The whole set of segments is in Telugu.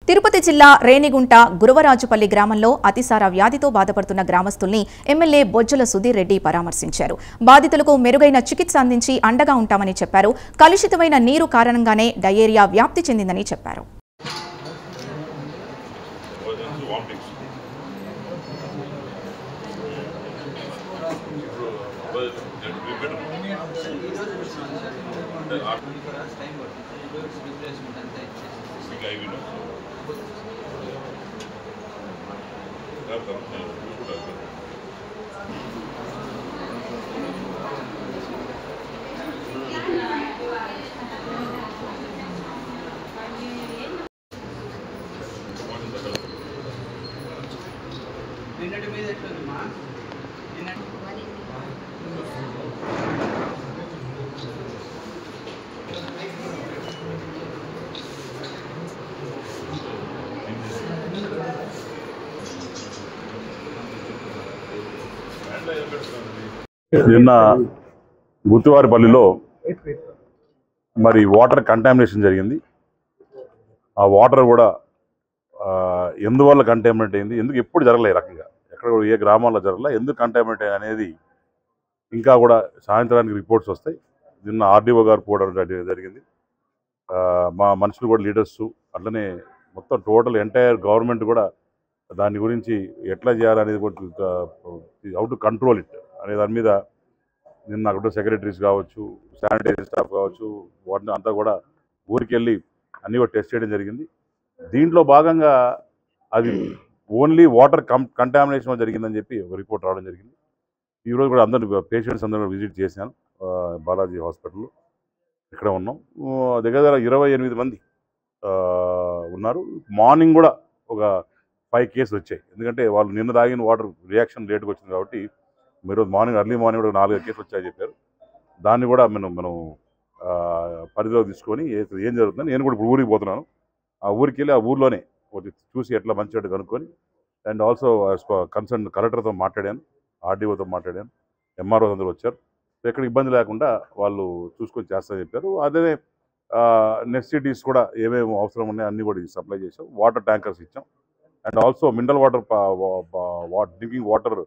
తిరుపతి జిల్లా రేణిగుంట గురువరాజుపల్లి గ్రామంలో అతిసార వ్యాధితో బాధపడుతున్న గ్రామస్తుల్ని ఎమ్మెల్యే బొజ్జల సుధీర్ రెడ్డి పరామర్శించారు. బాధితులకు మెరుగైన చికిత్స అందించి అండగా ఉంటామని చెప్పారు. కలుషితమైన నీరు కారణంగానే డయేరియా వ్యాప్తి చెందిందని చెప్పారు. నిన్న గుత్తివారిపల్లిలో మరి వాటర్ కంటామినేషన్ జరిగింది. ఆ వాటర్ కూడా ఎందువల్ల కంటామినేట్ అయింది, ఎందుకు ఎప్పుడు జరగలేదు, రకంగా ఎక్కడ ఏ గ్రామాల్లో జరగలే, ఎందుకు కంటామినేట్ అనేది ఇంకా కూడా సాయంత్రానికి రిపోర్ట్స్ వస్తాయి. నిన్న ఆర్డీఓ గారు పోవడం జరిగింది. మా మనుషులు కూడా లీడర్స్, అట్లనే మొత్తం టోటల్ ఎంటైర్ గవర్నమెంట్ కూడా దాని గురించి ఎట్లా చేయాలనేది కూడా హౌ టు కంట్రోల్ ఇట్ అనే దాని మీద నిన్న అక్కడ సెక్రటరీస్ కావచ్చు, శానిటైజర్ స్టాఫ్ కావచ్చు, వాటిని అంతా కూడా ఊరికి వెళ్ళి అన్నీ కూడా టెస్ట్ చేయడం జరిగింది. దీంట్లో భాగంగా అది ఓన్లీ వాటర్ కంటామినేషన్ జరిగిందని చెప్పి ఒక రిపోర్ట్ రావడం జరిగింది. ఈరోజు కూడా పేషెంట్స్ అందరూ విజిట్ చేశాను. బాలాజీ హాస్పిటల్లో ఇక్కడ ఉన్నాం. దగ్గర 28 మంది ఉన్నారు. మార్నింగ్ కూడా ఒక 5 కేసులు వచ్చాయి. ఎందుకంటే వాళ్ళు నిన్న తాగిన వాటర్ రియాక్షన్ లేట్గా వచ్చింది కాబట్టి ఈరోజు ఎర్లీ మార్నింగ్ కూడా 4 కేసులు వచ్చాయని చెప్పారు. దాన్ని కూడా మనం పరిధిలోకి తీసుకొని ఏం జరుగుతుందని నేను కూడా ఇప్పుడు ఊరికి పోతున్నాను. ఆ ఊరికి వెళ్ళి ఆ ఊర్లోనే చూసి ఎట్లా మంచి కనుక్కొని అండ్ ఆల్సో కన్సర్న్ కలెక్టర్తో మాట్లాడాను, ఆర్డీఓతో మాట్లాడాను, ఎంఆర్ఓ అందరూ వచ్చారు. ఎక్కడ ఇబ్బంది లేకుండా వాళ్ళు చూసుకొని చేస్తారని చెప్పారు. అదే నెసెసిటీస్ కూడా ఏమేమి అవసరం ఉన్నాయో అన్నీ కూడా సప్లై చేసాం. వాటర్ ట్యాంకర్స్ ఇచ్చాం and also mineral water drinking water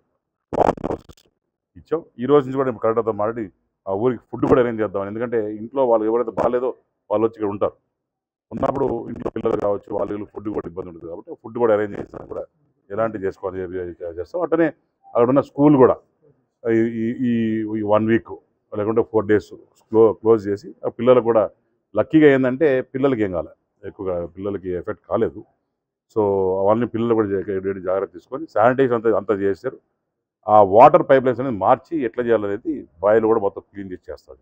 ఇచ్చాం. ఈ రోజు నుంచి కూడా కలెక్టర్తో మాట్లాడి ఆ ఊరికి ఫుడ్ కూడా అరేంజ్ చేద్దామని. ఎందుకంటే ఇంట్లో వాళ్ళు ఎవరైతే బాగాలేదో వాళ్ళు వచ్చి ఇక్కడ ఉంటారు. ఉన్నప్పుడు ఇంట్లో పిల్లలు కావచ్చు, వాళ్ళు ఫుడ్ కూడా ఇబ్బంది ఉంటుంది కాబట్టి ఫుడ్ కూడా అరేంజ్ చేసినా కూడా ఎలాంటి చేసుకోవాలి చేస్తాం. అట్లనే అక్కడ ఉన్న స్కూల్ కూడా ఈ 1 వీక్ లేకుంటే 4 days క్లోజ్ చేసి ఆ పిల్లలకు కూడా లక్కీగా ఏంటంటే పిల్లలకి ఏం కాలేదు, ఎక్కువగా పిల్లలకి ఎఫెక్ట్ కాలేదు. సో అవన్నీ పిల్లలు కూడా జాగ్రత్త తీసుకొని శానిటైజేషన్ అంతా చేశారు. ఆ వాటర్ పైప్ లైన్స్ అనేది మార్చి ఎట్లా చేయాలనేది బాయిలు కూడా మొత్తం క్లీన్ చేసి చేస్తారు.